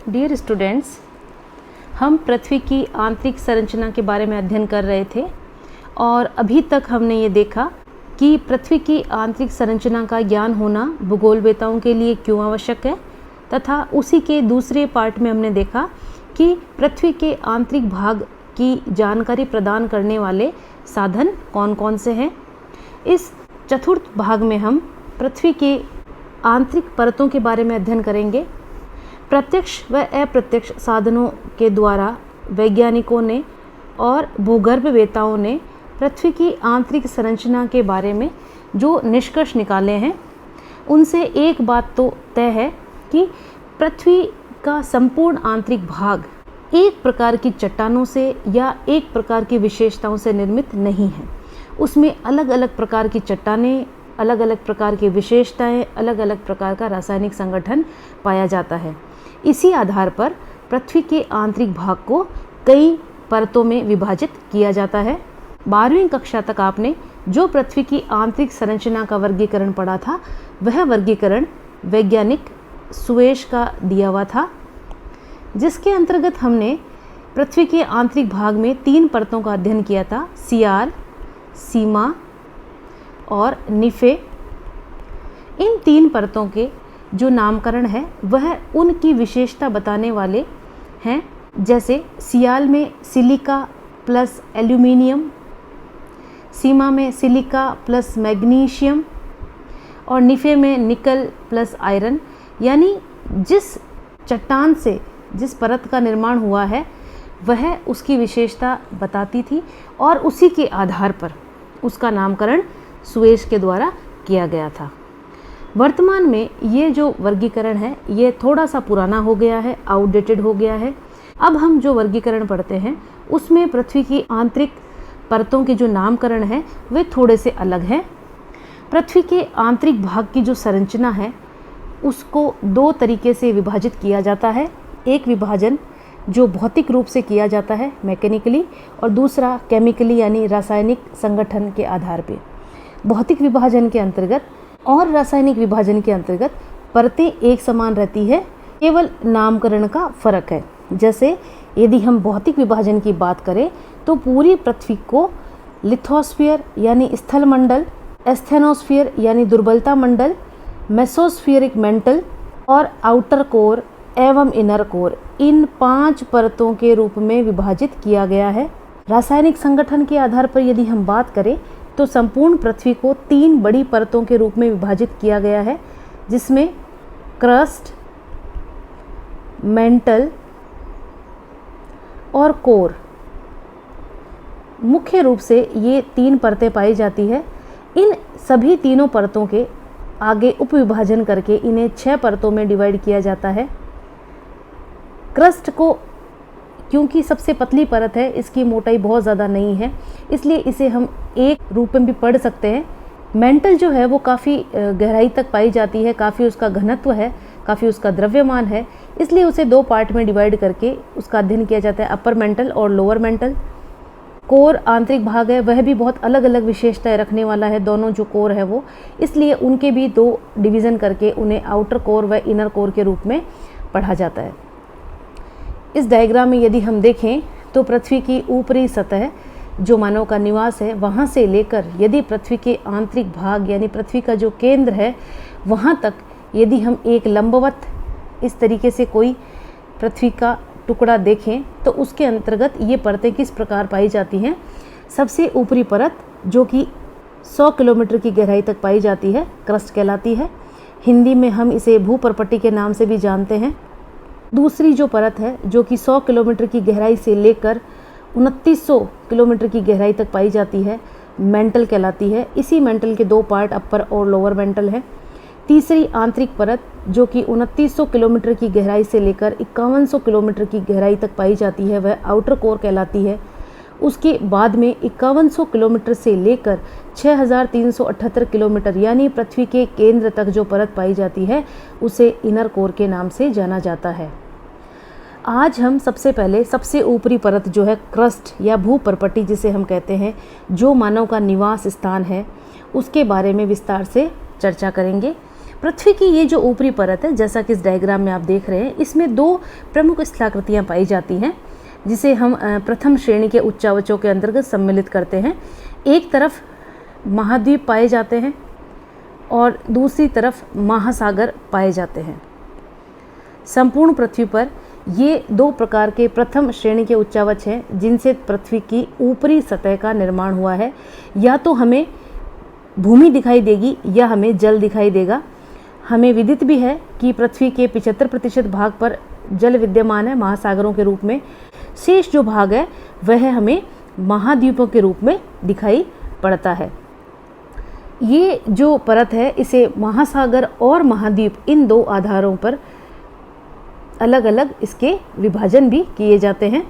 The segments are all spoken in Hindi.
डियर स्टूडेंट्स, हम पृथ्वी की आंतरिक संरचना के बारे में अध्ययन कर रहे थे और अभी तक हमने ये देखा कि पृथ्वी की आंतरिक संरचना का ज्ञान होना भूगोलवेताओं के लिए क्यों आवश्यक है, तथा उसी के दूसरे पार्ट में हमने देखा कि पृथ्वी के आंतरिक भाग की जानकारी प्रदान करने वाले साधन कौन कौन से हैं। इस चतुर्थ भाग में हम पृथ्वी के आंतरिक परतों के बारे में अध्ययन करेंगे। प्रत्यक्ष व अप्रत्यक्ष साधनों के द्वारा वैज्ञानिकों ने और भूगर्भवेताओं ने पृथ्वी की आंतरिक संरचना के बारे में जो निष्कर्ष निकाले हैं, उनसे एक बात तो तय है कि पृथ्वी का संपूर्ण आंतरिक भाग एक प्रकार की चट्टानों से या एक प्रकार की विशेषताओं से निर्मित नहीं है। उसमें अलग अलग प्रकार की चट्टानें, अलग अलग प्रकार की विशेषताएं, अलग अलग प्रकार का रासायनिक संगठन पाया जाता है। इसी आधार पर पृथ्वी के आंतरिक भाग को कई परतों में विभाजित किया जाता है। 12वीं कक्षा तक आपने जो पृथ्वी की आंतरिक संरचना का वर्गीकरण पढ़ा था, वह वर्गीकरण वैज्ञानिक सुएश का दिया हुआ था, जिसके अंतर्गत हमने पृथ्वी के आंतरिक भाग में 3 परतों का अध्ययन किया था: सियार, सीमा और निफे। इन 3 परतों के जो नामकरण है वह उनकी विशेषता बताने वाले हैं। जैसे सियाल में सिलिका प्लस एल्यूमिनियम, सीमा में सिलिका प्लस मैग्नीशियम और निफे में निकल प्लस आयरन। यानी जिस चट्टान से जिस परत का निर्माण हुआ है वह उसकी विशेषता बताती थी और उसी के आधार पर उसका नामकरण सुएश के द्वारा किया गया था। वर्तमान में ये जो वर्गीकरण है ये थोड़ा सा पुराना हो गया है, आउटडेटेड हो गया है। अब हम जो वर्गीकरण पढ़ते हैं उसमें पृथ्वी की आंतरिक परतों के जो नामकरण है वे थोड़े से अलग हैं। पृथ्वी के आंतरिक भाग की जो संरचना है उसको 2 तरीके से विभाजित किया जाता है। एक विभाजन जो भौतिक रूप से किया जाता है, मैकेनिकली, और दूसरा केमिकली यानी रासायनिक संगठन के आधार पे। भौतिक विभाजन के अंतर्गत और रासायनिक विभाजन के अंतर्गत परतें एक समान रहती है, केवल नामकरण का फर्क है। जैसे यदि हम भौतिक विभाजन की बात करें तो पूरी पृथ्वी को लिथोस्फीयर यानी स्थल मंडल, एस्थेनोस्फीयर यानी दुर्बलता मंडल, मेसोस्फीरिक मेंटल और आउटर कोर एवं इनर कोर, इन 5 परतों के रूप में विभाजित किया गया है। रासायनिक संगठन के आधार पर यदि हम बात करें तो संपूर्ण पृथ्वी को 3 बड़ी परतों के रूप में विभाजित किया गया है, जिसमें क्रस्ट, मेंटल और कोर, मुख्य रूप से ये 3 परतें पाई जाती है। इन सभी तीनों परतों के आगे उपविभाजन करके इन्हें 6 परतों में डिवाइड किया जाता है। क्रस्ट को, क्योंकि सबसे पतली परत है, इसकी मोटाई बहुत ज़्यादा नहीं है, इसलिए इसे हम एक रूप में भी पढ़ सकते हैं। मेंटल जो है वो काफ़ी गहराई तक पाई जाती है, काफ़ी उसका घनत्व है, काफ़ी उसका द्रव्यमान है, इसलिए उसे 2 पार्ट में डिवाइड करके उसका अध्ययन किया जाता है, अपर मेंटल और लोअर मेंटल। कोर आंतरिक भाग है, वह भी बहुत अलग अलग विशेषताएं रखने वाला है, दोनों जो कोर है वो, इसलिए उनके भी 2 डिवीज़न करके उन्हें आउटर कोर व इनर कोर के रूप में पढ़ा जाता है। इस डायग्राम में यदि हम देखें तो पृथ्वी की ऊपरी सतह जो मानव का निवास है, वहाँ से लेकर यदि पृथ्वी के आंतरिक भाग यानी पृथ्वी का जो केंद्र है वहाँ तक यदि हम एक लंबवत इस तरीके से कोई पृथ्वी का टुकड़ा देखें तो उसके अंतर्गत ये परतें किस प्रकार पाई जाती हैं। सबसे ऊपरी परत जो कि 100 किलोमीटर की गहराई तक पाई जाती है, क्रस्ट कहलाती है। हिंदी में हम इसे भूपर्पट्टी के नाम से भी जानते हैं। दूसरी जो परत है जो कि 100 किलोमीटर की गहराई से लेकर 2900 किलोमीटर की गहराई तक पाई जाती है, मेंटल कहलाती है। इसी मेंटल के 2 पार्ट अपर और लोअर मेंटल है। तीसरी आंतरिक परत जो कि 2900 किलोमीटर की गहराई से लेकर 5100 किलोमीटर की गहराई तक पाई जाती है, वह आउटर कोर कहलाती है। उसके बाद में 5100 किलोमीटर से लेकर 6378 किलोमीटर यानी पृथ्वी के केंद्र तक जो परत पाई जाती है उसे इनर कोर के नाम से जाना जाता है। आज हम सबसे पहले सबसे ऊपरी परत जो है क्रस्ट या भूपर्पट्टी जिसे हम कहते हैं, जो मानव का निवास स्थान है, उसके बारे में विस्तार से चर्चा करेंगे। पृथ्वी की ये जो ऊपरी परत है, जैसा कि इस डायग्राम में आप देख रहे हैं, इसमें दो प्रमुख स्थलाकृतियाँ पाई जाती हैं जिसे हम प्रथम श्रेणी के उच्चावचों के अंतर्गत सम्मिलित करते हैं। एक तरफ महाद्वीप पाए जाते हैं और दूसरी तरफ महासागर पाए जाते हैं। संपूर्ण पृथ्वी पर ये दो प्रकार के प्रथम श्रेणी के उच्चावच हैं जिनसे पृथ्वी की ऊपरी सतह का निर्माण हुआ है। या तो हमें भूमि दिखाई देगी या हमें जल दिखाई देगा। हमें विदित भी है कि पृथ्वी के 75% भाग पर जल विद्यमान है महासागरों के रूप में। शेष जो भाग है वह हमें महाद्वीपों के रूप में दिखाई पड़ता है। ये जो परत है इसे महासागर और महाद्वीप इन दो आधारों पर अलग अलग इसके विभाजन भी किए जाते हैं।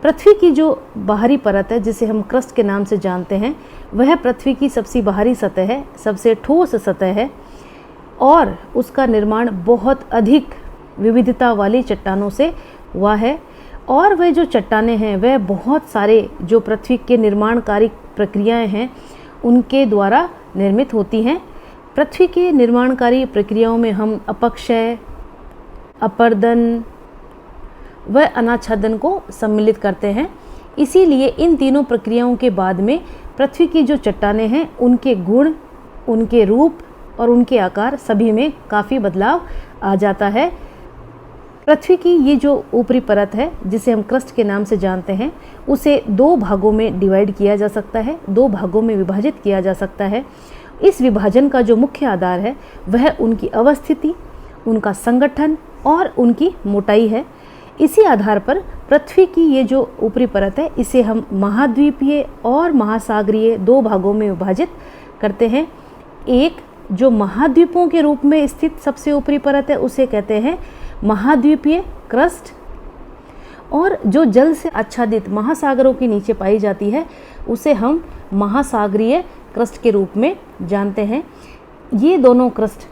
पृथ्वी की जो बाहरी परत है जिसे हम क्रस्ट के नाम से जानते हैं, वह पृथ्वी की सबसे बाहरी सतह है, सबसे ठोस सतह है और उसका निर्माण बहुत अधिक विविधता वाली चट्टानों से हुआ है। और वह जो चट्टानें हैं वह बहुत सारे जो पृथ्वी के निर्माणकारी प्रक्रियाएं हैं उनके द्वारा निर्मित होती हैं। पृथ्वी के निर्माणकारी प्रक्रियाओं में हम अपक्षय, अपर्दन व अनाच्छादन को सम्मिलित करते हैं। इसीलिए इन तीनों प्रक्रियाओं के बाद में पृथ्वी की जो चट्टानें हैं उनके गुण, उनके रूप और उनके आकार सभी में काफ़ी बदलाव आ जाता है। पृथ्वी की ये जो ऊपरी परत है जिसे हम क्रस्ट के नाम से जानते हैं, उसे दो भागों में डिवाइड किया जा सकता है, दो भागों में विभाजित किया जा सकता है। इस विभाजन का जो मुख्य आधार है वह उनकी अवस्थिति, उनका संगठन और उनकी मोटाई है। इसी आधार पर पृथ्वी की ये जो ऊपरी परत है इसे हम महाद्वीपीय और महासागरीय दो भागों में विभाजित करते हैं। एक जो महाद्वीपों के रूप में स्थित सबसे ऊपरी परत है उसे कहते हैं महाद्वीपीय क्रस्ट, और जो जल से आच्छादित महासागरों के नीचे पाई जाती है उसे हम महासागरीय क्रस्ट के रूप में जानते हैं। ये दोनों क्रस्ट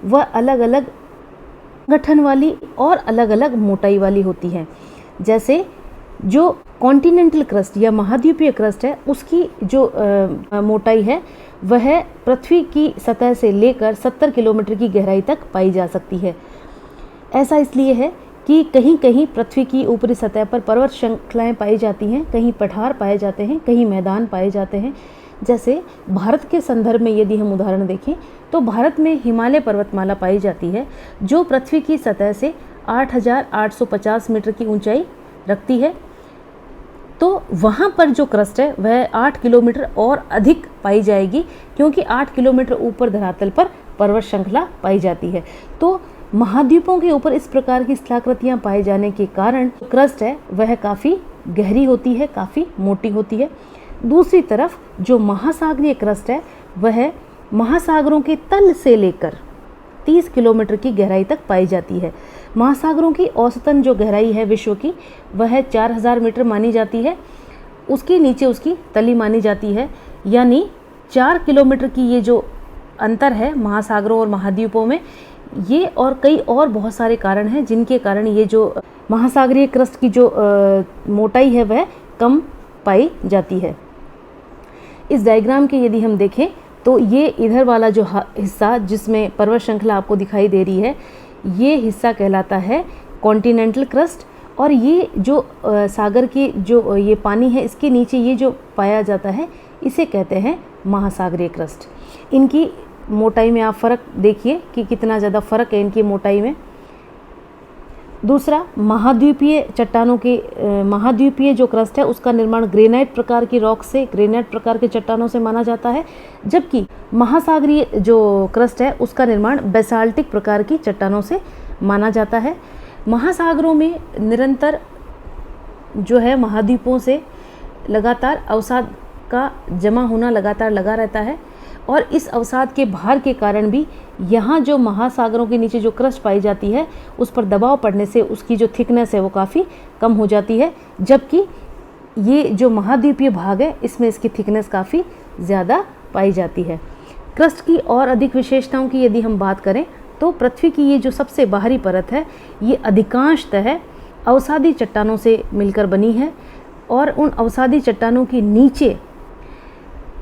वह अलग अलग गठन वाली और अलग अलग मोटाई वाली होती हैं। जैसे जो कॉन्टिनेंटल क्रस्ट या महाद्वीपीय क्रस्ट है उसकी जो मोटाई है वह पृथ्वी की सतह से लेकर 70 किलोमीटर की गहराई तक पाई जा सकती है। ऐसा इसलिए है कि कहीं कहीं पृथ्वी की ऊपरी सतह पर पर्वत श्रृंखलाएं पाई जाती हैं, कहीं पठार पाए जाते हैं, कहीं मैदान पाए जाते हैं। जैसे भारत के संदर्भ में यदि हम उदाहरण देखें तो भारत में हिमालय पर्वतमाला पाई जाती है जो पृथ्वी की सतह से 8,850 मीटर की ऊंचाई रखती है। तो वहाँ पर जो क्रस्ट है वह 8 किलोमीटर और अधिक पाई जाएगी क्योंकि 8 किलोमीटर ऊपर धरातल पर पर्वत श्रृंखला पाई जाती है। तो महाद्वीपों के ऊपर इस प्रकार की स्थलाकृतियाँ पाए जाने के कारण क्रस्ट है वह काफ़ी गहरी होती है, काफ़ी मोटी होती है। दूसरी तरफ जो महासागरीय क्रस्ट है वह महासागरों के तल से लेकर 30 किलोमीटर की गहराई तक पाई जाती है। महासागरों की औसतन जो गहराई है विश्व की वह 4000 मीटर मानी जाती है। उसके नीचे उसकी तली मानी जाती है, यानी 4 किलोमीटर की ये जो अंतर है महासागरों और महाद्वीपों में, ये और कई और बहुत सारे कारण हैं जिनके कारण ये जो महासागरीय क्रस्ट की जो मोटाई है वह कम पाई जाती है। इस डायग्राम के यदि हम देखें तो ये इधर वाला जो हिस्सा जिसमें पर्वत श्रृंखला आपको दिखाई दे रही है ये हिस्सा कहलाता है कॉन्टिनेंटल क्रस्ट, और ये जो सागर की जो ये पानी है इसके नीचे ये जो पाया जाता है इसे कहते हैं महासागरीय क्रस्ट। इनकी मोटाई में आप फ़र्क देखिए कि कितना ज़्यादा फ़र्क है इनकी मोटाई में। दूसरा, महाद्वीपीय चट्टानों के महाद्वीपीय जो क्रस्ट है उसका निर्माण ग्रेनाइट प्रकार की रॉक से, ग्रेनाइट प्रकार के चट्टानों से माना जाता है, जबकि महासागरीय जो क्रस्ट है उसका निर्माण बेसाल्टिक प्रकार की चट्टानों से माना जाता है। महासागरों में निरंतर जो है महाद्वीपों से लगातार अवसाद का जमा होना लगातार लगा रहता है, और इस अवसाद के भार के कारण भी यहाँ जो महासागरों के नीचे जो क्रस्ट पाई जाती है उस पर दबाव पड़ने से उसकी जो थिकनेस है वो काफ़ी कम हो जाती है, जबकि ये जो महाद्वीपीय भाग है इसमें इसकी थिकनेस काफ़ी ज़्यादा पाई जाती है। क्रस्ट की और अधिक विशेषताओं की यदि हम बात करें तो पृथ्वी की ये जो सबसे बाहरी परत है ये अधिकांशतः अवसादी चट्टानों से मिलकर बनी है, और उन अवसादी चट्टानों के नीचे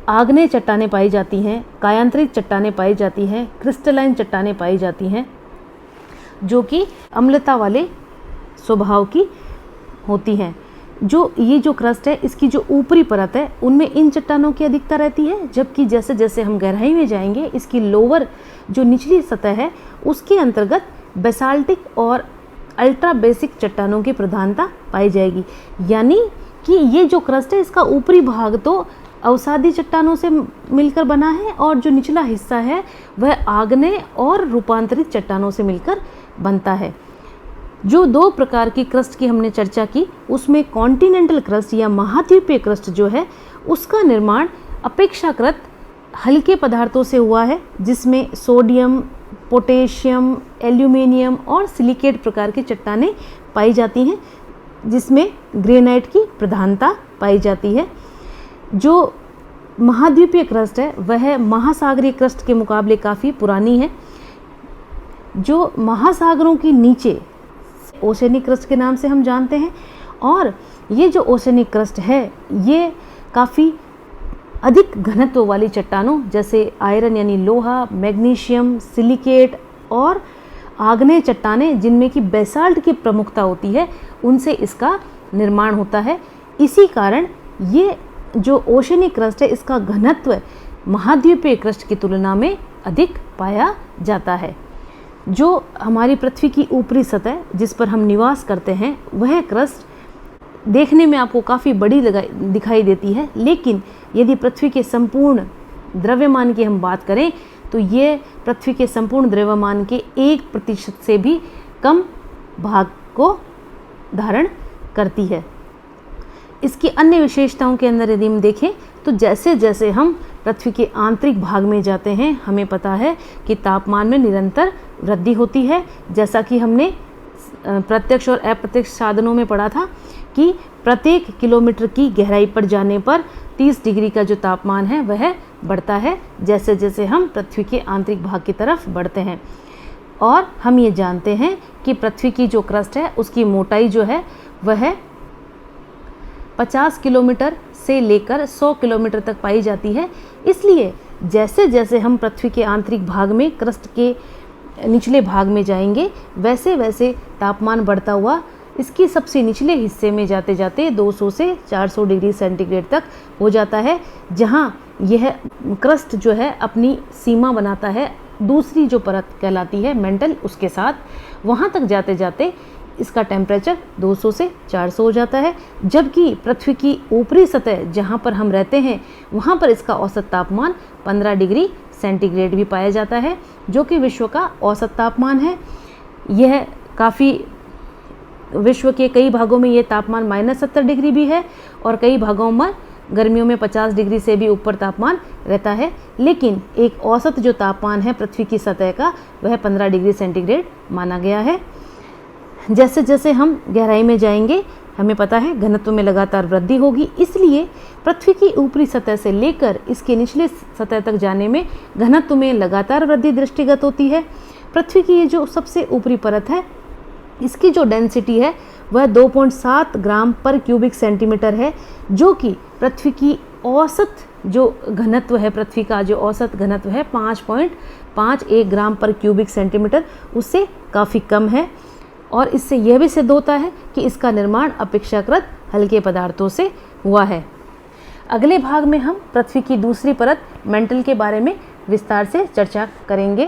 आग्नेय चट्टानें पाई जाती हैं, कायांतरित चट्टानें पाई जाती हैं, क्रिस्टलाइन चट्टानें पाई जाती हैं जो कि अम्लता वाले स्वभाव की होती हैं। ये जो क्रस्ट है, इसकी जो ऊपरी परत है उनमें इन चट्टानों की अधिकता रहती है, जबकि जैसे जैसे हम गहराई में जाएंगे इसकी लोअर जो निचली सतह है उसके अंतर्गत बेसाल्टिक और अल्ट्रा बेसिक चट्टानों की प्रधानता पाई जाएगी। यानी कि ये जो क्रस्ट है इसका ऊपरी भाग तो अवसादी चट्टानों से मिलकर बना है और जो निचला हिस्सा है वह आग्नेय और रूपांतरित चट्टानों से मिलकर बनता है। जो 2 प्रकार की क्रस्ट की हमने चर्चा की उसमें कॉन्टिनेंटल क्रस्ट या महाद्वीपीय क्रस्ट जो है उसका निर्माण अपेक्षाकृत हल्के पदार्थों से हुआ है, जिसमें सोडियम, पोटेशियम, एल्यूमिनियम और सिलिकेट प्रकार की चट्टानें पाई जाती हैं, जिसमें ग्रेनाइट की प्रधानता पाई जाती है। जो महाद्वीपीय क्रस्ट है वह महासागरीय क्रस्ट के मुकाबले काफ़ी पुरानी है। जो महासागरों के नीचे ओशनिक क्रस्ट के नाम से हम जानते हैं, और ये जो ओशनिक क्रस्ट है ये काफ़ी अधिक घनत्व वाली चट्टानों जैसे आयरन यानी लोहा, मैग्नीशियम, सिलिकेट और आग्नेय चट्टानें जिनमें कि बेसाल्ट की प्रमुखता होती है उनसे इसका निर्माण होता है। इसी कारण ये जो ओशनिक क्रस्ट है इसका घनत्व महाद्वीपीय क्रस्ट की तुलना में अधिक पाया जाता है। जो हमारी पृथ्वी की ऊपरी सतह जिस पर हम निवास करते हैं वह क्रस्ट देखने में आपको काफ़ी बड़ी दिखाई देती है, लेकिन यदि पृथ्वी के संपूर्ण द्रव्यमान की हम बात करें तो ये पृथ्वी के संपूर्ण द्रव्यमान के 1% से भी कम भाग को धारण करती है। इसकी अन्य विशेषताओं के अंदर यदि हम देखें तो जैसे जैसे हम पृथ्वी के आंतरिक भाग में जाते हैं हमें पता है कि तापमान में निरंतर वृद्धि होती है। जैसा कि हमने प्रत्यक्ष और अप्रत्यक्ष साधनों में पढ़ा था कि प्रत्येक किलोमीटर की गहराई पर जाने पर 30 डिग्री का जो तापमान है वह बढ़ता है जैसे जैसे हम पृथ्वी के आंतरिक भाग की तरफ बढ़ते हैं। और हम ये जानते हैं कि पृथ्वी की जो क्रस्ट है उसकी मोटाई जो है वह 50 किलोमीटर से लेकर 100 किलोमीटर तक पाई जाती है। इसलिए जैसे जैसे हम पृथ्वी के आंतरिक भाग में क्रस्ट के निचले भाग में जाएंगे वैसे वैसे तापमान बढ़ता हुआ इसकी सबसे निचले हिस्से में जाते जाते 200 से 400 डिग्री सेंटीग्रेड तक हो जाता है, जहां यह क्रस्ट जो है अपनी सीमा बनाता है दूसरी जो परत कहलाती है मेंटल उसके साथ। वहां तक जाते जाते इसका टेम्परेचर 200 से 400 हो जाता है, जबकि पृथ्वी की ऊपरी सतह जहां पर हम रहते हैं वहां पर इसका औसत तापमान 15 डिग्री सेंटीग्रेड भी पाया जाता है, जो कि विश्व का औसत तापमान है। यह काफ़ी विश्व के कई भागों में ये तापमान -70 डिग्री भी है और कई भागों में गर्मियों में 50 डिग्री से भी ऊपर तापमान रहता है, लेकिन एक औसत जो तापमान है पृथ्वी की सतह का वह 15 डिग्री सेंटीग्रेड माना गया है। जैसे जैसे हम गहराई में जाएंगे हमें पता है घनत्व में लगातार वृद्धि होगी, इसलिए पृथ्वी की ऊपरी सतह से लेकर इसके निचले सतह तक जाने में घनत्व में लगातार वृद्धि दृष्टिगत होती है। पृथ्वी की ये जो सबसे ऊपरी परत है इसकी जो डेंसिटी है वह 2.7 ग्राम पर क्यूबिक सेंटीमीटर है, जो कि पृथ्वी की औसत जो घनत्व है पृथ्वी का जो औसत घनत्व है 5.51 ग्राम पर क्यूबिक सेंटीमीटर उससे काफ़ी कम है। और इससे यह भी सिद्ध होता है कि इसका निर्माण अपेक्षाकृत हल्के पदार्थों से हुआ है। अगले भाग में हम पृथ्वी की दूसरी परत मेंटल के बारे में विस्तार से चर्चा करेंगे।